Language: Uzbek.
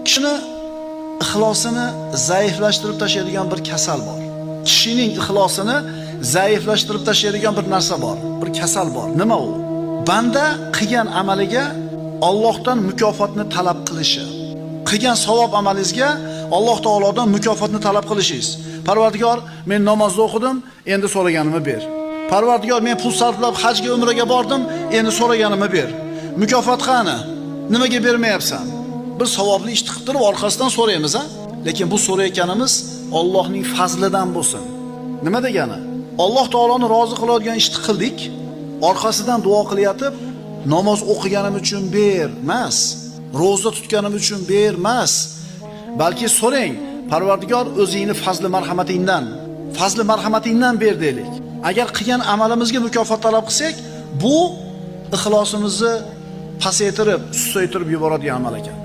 Kishini ixlosini zaiflashtirib tashlaydigan bir kasal bor. Kishining ixlosini zaiflashtirib tashlaydigan bir narsa bor, bir kasal bor. Nima u? Banda qilgan amaliga Allohdan mukofotni talab qilishi. Qilgan savob amalingizga Alloh taolodan mukofotni talab qilishingiz. Parvardigor, men namozni o'qidim, endi so'raganimni ber. Parvardigor, men pul sarflab hajga, umraga bordim, endi so'raganimni ber. Mukofot qani? Nimaga bermayapsan? Bir savobli ish qilib turib orqasidan so'raymiz, ha? Lekin bu so'rayotganimiz Allohning fazlidan bo'lsin. Nima degani? Alloh taoloni rozi qiladigan ishni qildik, orqasidan duo qilyotib, namoz o'qiganim uchun ber emas, roza tutganim uchun ber emas. Balki so'rang, Parvardigor, o'zingni fazli marhamatingdan ber deylik. Agar qilgan amalimizga mukofot talab qilsak, bu ixlosimizni pasaytirib, susaytirib yuboradigan amal ekan.